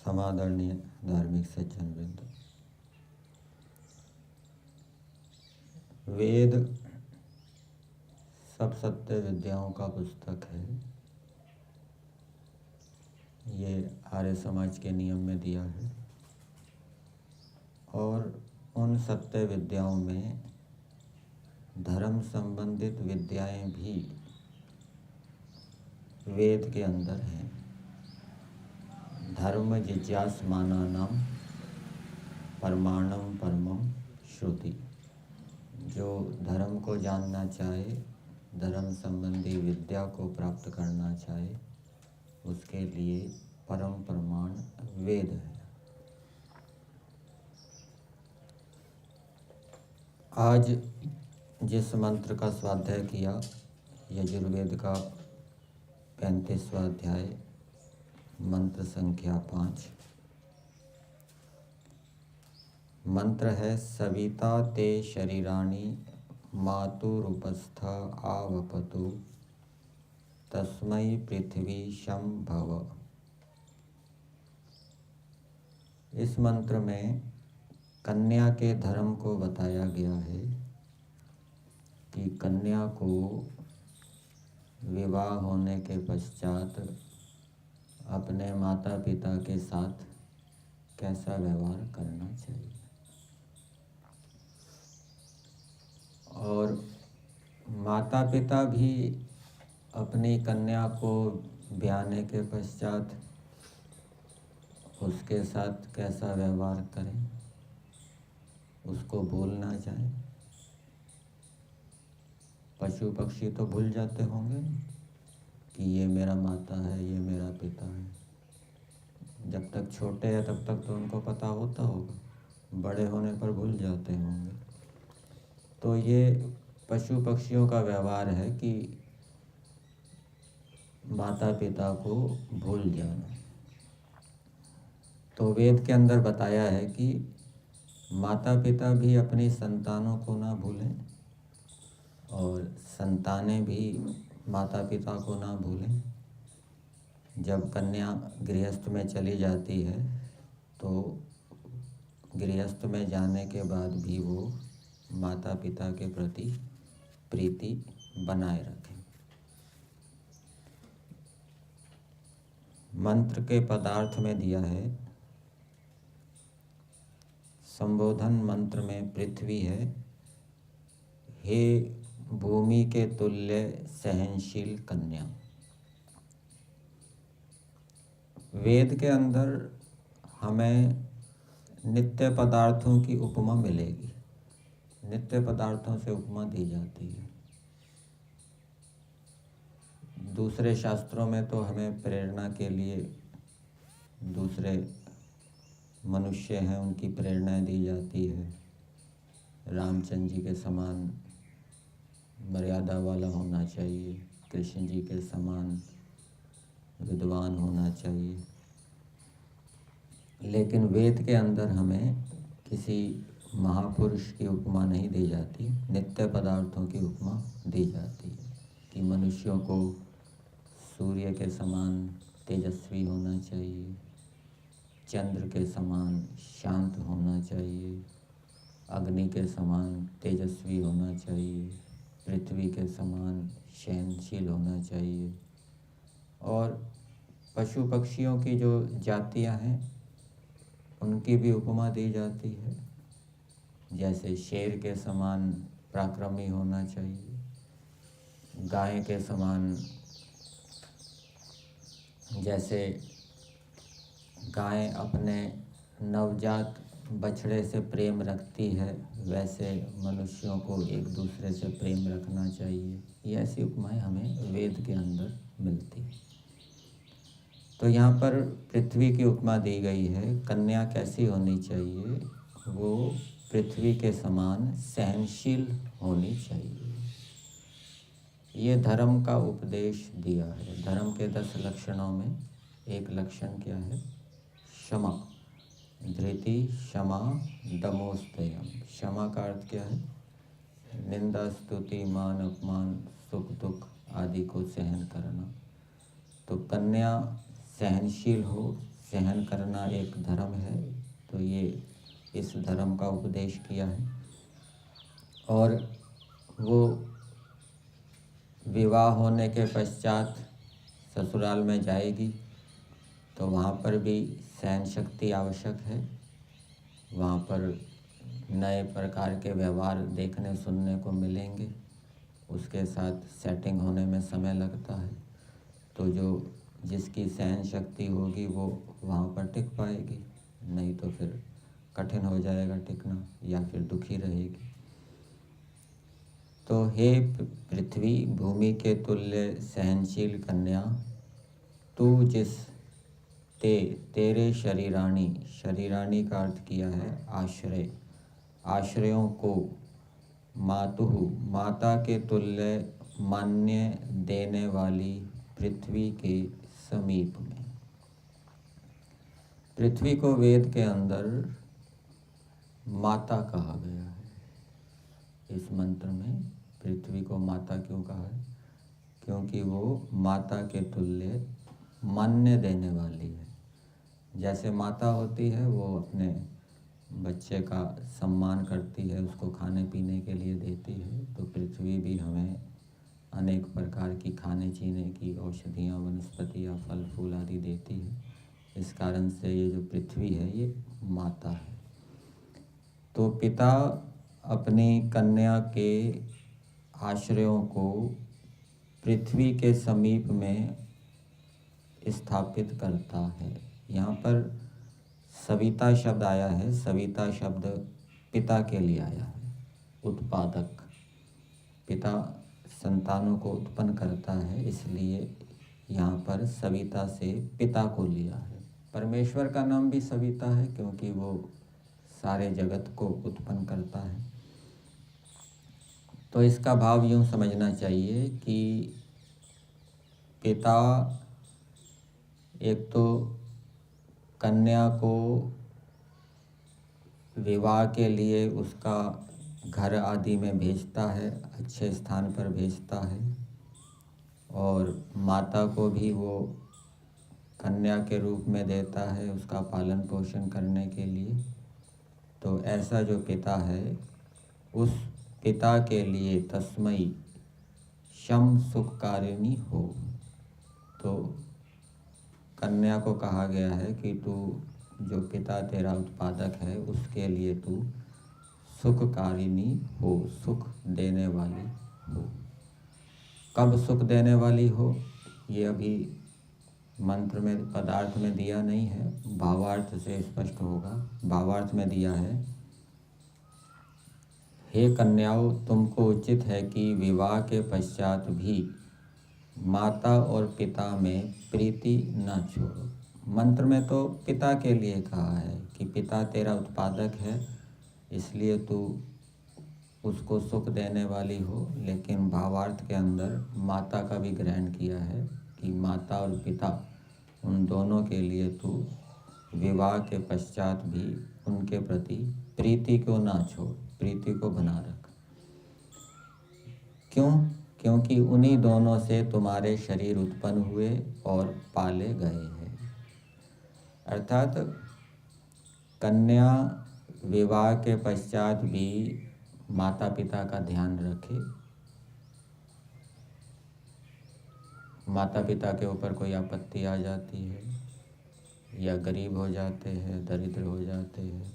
समादरणीय धार्मिक सज्जन वृंद, वेद सब सत्य विद्याओं का पुस्तक है। ये आर्य समाज के नियम में दिया है और उन सत्य विद्याओं में धर्म संबंधित विद्याएं भी वेद के अंदर हैं। धर्म जिज्ञासमानानां परमाणम परमम श्रुति। जो धर्म को जानना चाहे, धर्म संबंधी विद्या को प्राप्त करना चाहे, उसके लिए परम प्रमाण वेद है। आज जिस मंत्र का स्वाध्याय किया, यजुर्वेद का 35वां अध्याय, मंत्र संख्या 5। मंत्र है सविता ते शरीराणि मातुरुपस्था आवपतु तस्मै पृथ्वी शं भव। इस मंत्र में कन्या के धर्म को बताया गया है कि कन्या को विवाह होने के पश्चात अपने माता पिता के साथ कैसा व्यवहार करना चाहिए और माता पिता भी अपनी कन्या को ब्याहने के पश्चात उसके साथ कैसा व्यवहार करें, उसको भूल ना जाएं। पशु पक्षी तो भूल जाते होंगे कि ये मेरा माता है, ये मेरा पिता है। जब तक छोटे हैं तब तक तो उनको पता होता होगा, बड़े होने पर भूल जाते होंगे। तो ये पशु पक्षियों का व्यवहार है कि माता पिता को भूल जाना। तो वेद के अंदर बताया है कि माता पिता भी अपनी संतानों को ना भूलें और संतानें भी माता पिता को ना भूलें। जब कन्या गृहस्थ में चली जाती है तो गृहस्थ में जाने के बाद भी वो माता पिता के प्रति प्रीति बनाए रखें। मंत्र के पदार्थ में दिया है, संबोधन मंत्र में पृथ्वी है, हे भूमि के तुल्य सहनशील कन्या। वेद के अंदर हमें नित्य पदार्थों की उपमा मिलेगी। नित्य पदार्थों से उपमा दी जाती है। दूसरे शास्त्रों में तो हमें प्रेरणा के लिए दूसरे मनुष्य हैं, उनकी प्रेरणाएं दी जाती है। रामचंद्र जी के समान मर्यादा वाला होना चाहिए, कृष्ण जी के समान विद्वान होना चाहिए। लेकिन वेद के अंदर हमें किसी महापुरुष की उपमा नहीं दी जाती, नित्य पदार्थों की उपमा दी जाती है कि मनुष्यों को सूर्य के समान तेजस्वी होना चाहिए, चंद्र के समान शांत होना चाहिए, अग्नि के समान तेजस्वी होना चाहिए, पृथ्वी के समान सहनशील होना चाहिए। और पशु पक्षियों की जो जातियां हैं उनकी भी उपमा दी जाती है। जैसे शेर के समान पराक्रमी होना चाहिए, गाय के समान, जैसे गाय अपने नवजात बछड़े से प्रेम रखती है, वैसे मनुष्यों को एक दूसरे से प्रेम रखना चाहिए। ये ऐसी उपमाएं हमें वेद के अंदर मिलती हैं। तो यहाँ पर पृथ्वी की उपमा दी गई है। कन्या कैसी होनी चाहिए? वो पृथ्वी के समान सहनशील होनी चाहिए। ये धर्म का उपदेश दिया है। धर्म के 10 लक्षणों में एक लक्षण क्या है? क्षमा, धृति, क्षमा, दमोस्तयम। क्षमा का अर्थ क्या है? निंदा, स्तुति, मान, अपमान, सुख दुख आदि को सहन करना। तो कन्या सहनशील हो, सहन करना एक धर्म है, तो ये इस धर्म का उपदेश किया है। और वो विवाह होने के पश्चात ससुराल में जाएगी तो वहाँ पर भी सहन शक्ति आवश्यक है। वहाँ पर नए प्रकार के व्यवहार देखने सुनने को मिलेंगे, उसके साथ सेटिंग होने में समय लगता है। तो जो जिसकी सहन शक्ति होगी वो वहाँ पर टिक पाएगी, नहीं तो फिर कठिन हो जाएगा टिकना, या फिर दुखी रहेगी। तो हे पृथ्वी, भूमि के तुल्य सहनशील कन्या, तू जिस तेरे शरीराणी, शरीराणी का अर्थ किया है आश्रय, आश्रयों को मातुहु, माता के तुल्य मान्य देने वाली पृथ्वी के समीप में। पृथ्वी को वेद के अंदर माता कहा गया है। इस मंत्र में पृथ्वी को माता क्यों कहा है? क्योंकि वो माता के तुल्य मान्य देने वाली है। जैसे माता होती है वो अपने बच्चे का सम्मान करती है, उसको खाने पीने के लिए देती है, तो पृथ्वी भी हमें अनेक प्रकार की खाने पीने की औषधियाँ, वनस्पतियाँ, फल फूल आदि देती है। इस कारण से ये जो पृथ्वी है ये माता है। तो पिता अपनी कन्या के आश्रयों को पृथ्वी के समीप में स्थापित करता है। यहाँ पर सविता शब्द आया है। सविता शब्द पिता के लिए आया है, उत्पादक। पिता संतानों को उत्पन्न करता है, इसलिए यहाँ पर सविता से पिता को लिया है। परमेश्वर का नाम भी सविता है क्योंकि वो सारे जगत को उत्पन्न करता है। तो इसका भाव यूँ समझना चाहिए कि पिता एक तो कन्या को विवाह के लिए उसका घर आदि में भेजता है, अच्छे स्थान पर भेजता है, और माता को भी वो कन्या के रूप में देता है उसका पालन पोषण करने के लिए। तो ऐसा जो पिता है, उस पिता के लिए तस्मै शम सुखकारिणी हो। तो कन्या को कहा गया है कि तू जो पिता तेरा उत्पादक है उसके लिए तू सुखकारिणी हो, सुख देने वाली हो। कब सुख देने वाली हो ये अभी मंत्र में पदार्थ में दिया नहीं है, भावार्थ से स्पष्ट होगा। भावार्थ में दिया है, हे कन्याओं, तुमको उचित है कि विवाह के पश्चात भी माता और पिता में प्रीति न छोड़ो। मंत्र में तो पिता के लिए कहा है कि पिता तेरा उत्पादक है, इसलिए तू उसको सुख देने वाली हो, लेकिन भावार्थ के अंदर माता का भी ग्रहण किया है कि माता और पिता उन दोनों के लिए तू विवाह के पश्चात भी उनके प्रति प्रीति को ना छोड़, प्रीति को बना रख। क्यों? क्योंकि उन्हीं दोनों से तुम्हारे शरीर उत्पन्न हुए और पाले गए हैं। अर्थात कन्या विवाह के पश्चात भी माता पिता का ध्यान रखे। माता पिता के ऊपर कोई आपत्ति आ जाती है, या गरीब हो जाते हैं, दरिद्र हो जाते हैं,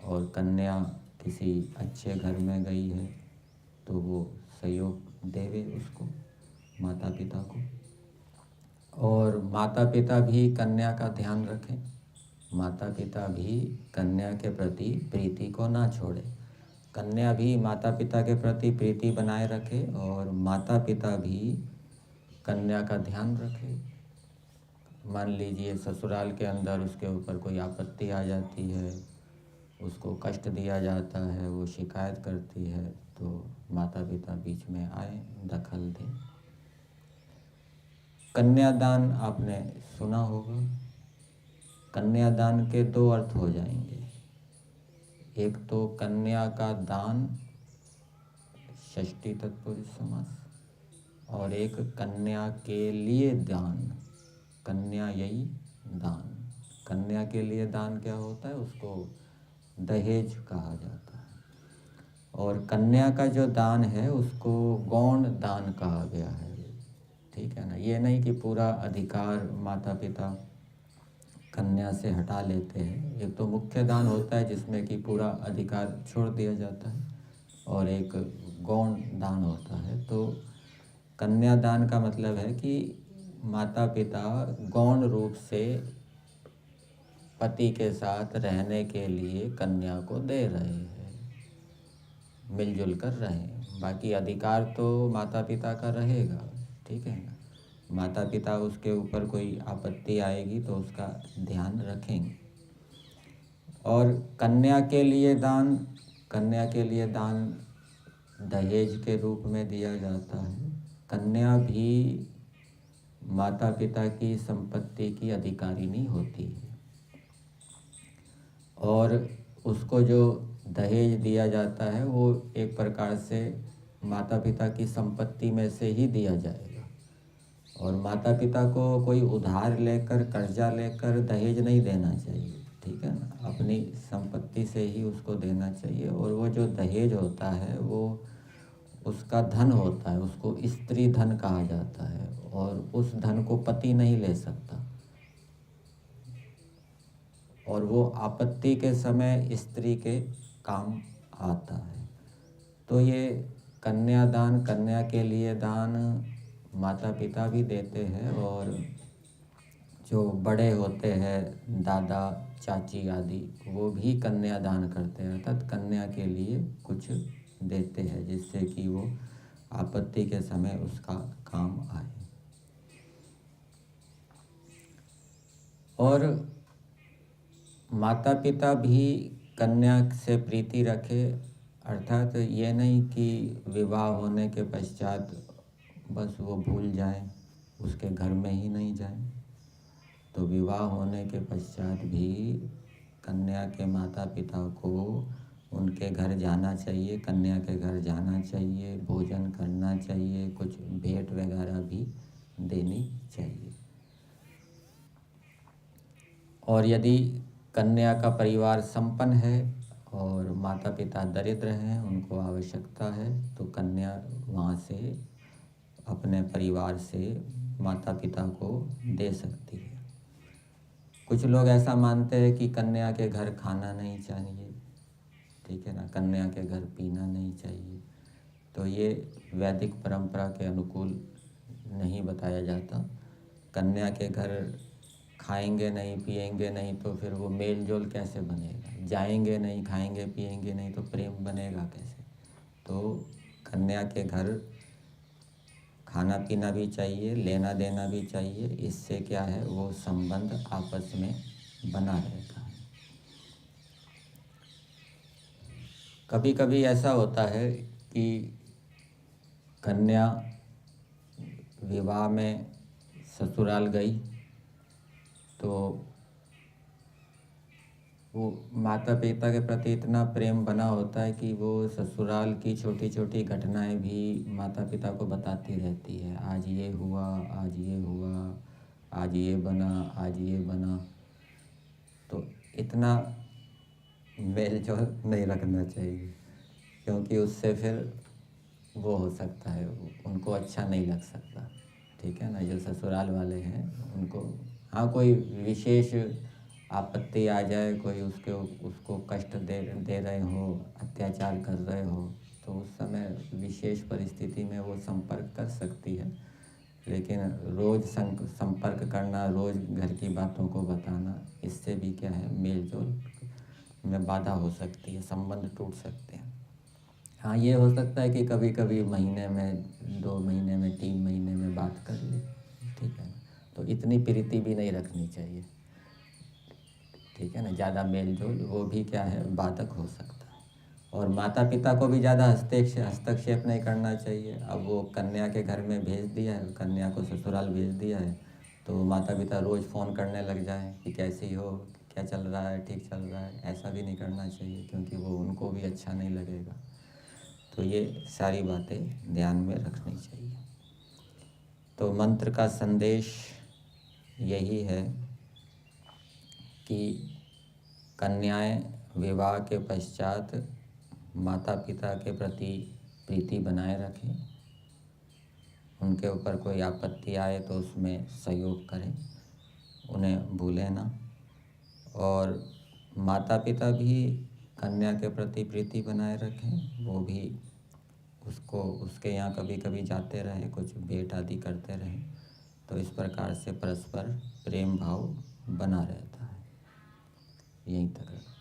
और कन्या किसी अच्छे घर में गई है, तो वो सहयोग देवे उसको, माता पिता को। और माता पिता भी कन्या का ध्यान रखें। माता पिता भी कन्या के प्रति प्रीति को ना छोड़े। कन्या भी माता पिता के प्रति प्रीति बनाए रखे, और माता पिता भी कन्या का ध्यान रखे। मान लीजिए ससुराल के अंदर उसके ऊपर कोई आपत्ति आ जाती है, उसको कष्ट दिया जाता है, वो शिकायत करती है, तो माता पिता बीच में आए, दखल दें। कन्यादान आपने सुना होगा। कन्यादान के दो अर्थ हो जाएंगे। एक तो कन्या का दान, षष्ठी तत्पुरुष समास, और एक कन्या के लिए दान, कन्या यही दान। कन्या के लिए दान क्या होता है, उसको दहेज कहा जाता है। और कन्या का जो दान है उसको गौण दान कहा गया है। ठीक है ना, ये नहीं कि पूरा अधिकार माता पिता कन्या से हटा लेते हैं। एक तो मुख्य दान होता है जिसमें कि पूरा अधिकार छोड़ दिया जाता है, और एक गौण दान होता है। तो कन्यादान का मतलब है कि माता पिता गौण रूप से पति के साथ रहने के लिए कन्या को दे रहे हैं, मिलजुल कर रहे हैं। बाकी अधिकार तो माता पिता का रहेगा। ठीक है ना, माता पिता उसके ऊपर कोई आपत्ति आएगी तो उसका ध्यान रखेंगे। और कन्या के लिए दान दहेज के रूप में दिया जाता है। कन्या भी माता पिता की संपत्ति की अधिकारिणी होती है, और उसको जो दहेज दिया जाता है वो एक प्रकार से माता पिता की संपत्ति में से ही दिया जाएगा। और माता पिता को कोई उधार लेकर, कर्जा लेकर दहेज नहीं देना चाहिए। ठीक है ना, अपनी संपत्ति से ही उसको देना चाहिए। और वो जो दहेज होता है वो उसका धन होता है, उसको स्त्री धन कहा जाता है, और उस धन को पति नहीं ले सकता, और वो आपत्ति के समय स्त्री के काम आता है। तो ये कन्यादान, कन्या के लिए दान माता पिता भी देते हैं, और जो बड़े होते हैं दादा चाची आदि वो भी कन्यादान करते हैं, अर्थात कन्या के लिए कुछ देते हैं जिससे कि वो आपत्ति के समय उसका काम आए। और माता पिता भी कन्या से प्रीति रखे, अर्थात ये नहीं कि विवाह होने के पश्चात बस वो भूल जाएं, उसके घर में ही नहीं जाएं। तो विवाह होने के पश्चात भी कन्या के माता पिता को उनके घर जाना चाहिए, कन्या के घर जाना चाहिए, भोजन करना चाहिए, कुछ भेंट वगैरह भी देनी चाहिए। और यदि कन्या का परिवार संपन्न है और माता पिता दरिद्र हैं, उनको आवश्यकता है, तो कन्या वहाँ से अपने परिवार से माता पिता को दे सकती है। कुछ लोग ऐसा मानते हैं कि कन्या के घर खाना नहीं चाहिए, ठीक है ना, कन्या के घर पीना नहीं चाहिए। तो ये वैदिक परंपरा के अनुकूल नहीं बताया जाता। कन्या के घर खाएंगे नहीं, पिएंगे नहीं, तो फिर वो मेल जोल कैसे बनेगा? जाएंगे नहीं, खाएंगे पिएंगे नहीं, तो प्रेम बनेगा कैसे? तो कन्या के घर खाना पीना भी चाहिए, लेना देना भी चाहिए। इससे क्या है, वो संबंध आपस में बना रहता है। कभी कभी ऐसा होता है कि कन्या विवाह में ससुराल गई तो वो माता पिता के प्रति इतना प्रेम बना होता है कि वो ससुराल की छोटी छोटी घटनाएं भी माता पिता को बताती रहती है। आज ये हुआ, आज ये हुआ, आज ये बना, आज ये बना। तो इतना मेल जोल नहीं रखना चाहिए, क्योंकि उससे फिर वो हो सकता है, उनको अच्छा नहीं लग सकता। ठीक है ना, जो ससुराल वाले हैं उनको, हाँ, कोई विशेष आपत्ति आ जाए, कोई उसको कष्ट दे रहे हो, अत्याचार कर रहे हो, तो उस समय विशेष परिस्थिति में वो संपर्क कर सकती है। लेकिन रोज़ संपर्क करना, रोज़ घर की बातों को बताना, इससे भी क्या है, मेल जोल में बाधा हो सकती है, संबंध टूट सकते हैं। हाँ, ये हो सकता है कि कभी कभी महीने में, 2 महीने में, 3 महीने में बात कर ले, ठीक है ना। तो इतनी प्रीति भी नहीं रखनी चाहिए, ठीक है ना। ज़्यादा मेल जोल वो भी क्या है, बाधक हो सकता है। और माता पिता को भी ज़्यादा हस्तक्षेप नहीं करना चाहिए। अब वो कन्या के घर में भेज दिया है, कन्या को ससुराल भेज दिया है, तो माता पिता रोज़ फ़ोन करने लग जाएं कि कैसी हो, क्या चल रहा है, ठीक चल रहा है। ऐसा भी नहीं करना चाहिए, क्योंकि वो उनको भी अच्छा नहीं लगेगा। तो ये सारी बातें ध्यान में रखनी चाहिए। तो मंत्र का संदेश यही है कि कन्याएं विवाह के पश्चात माता पिता के प्रति प्रीति बनाए रखें, उनके ऊपर कोई आपत्ति आए तो उसमें सहयोग करें, उन्हें भूलें ना। और माता पिता भी कन्या के प्रति प्रीति बनाए रखें, वो भी उसको उसके यहाँ कभी कभी जाते रहे, कुछ भेंट आदि करते रहे, तो इस प्रकार से परस्पर प्रेम भाव बना रहता है। यहीं तक।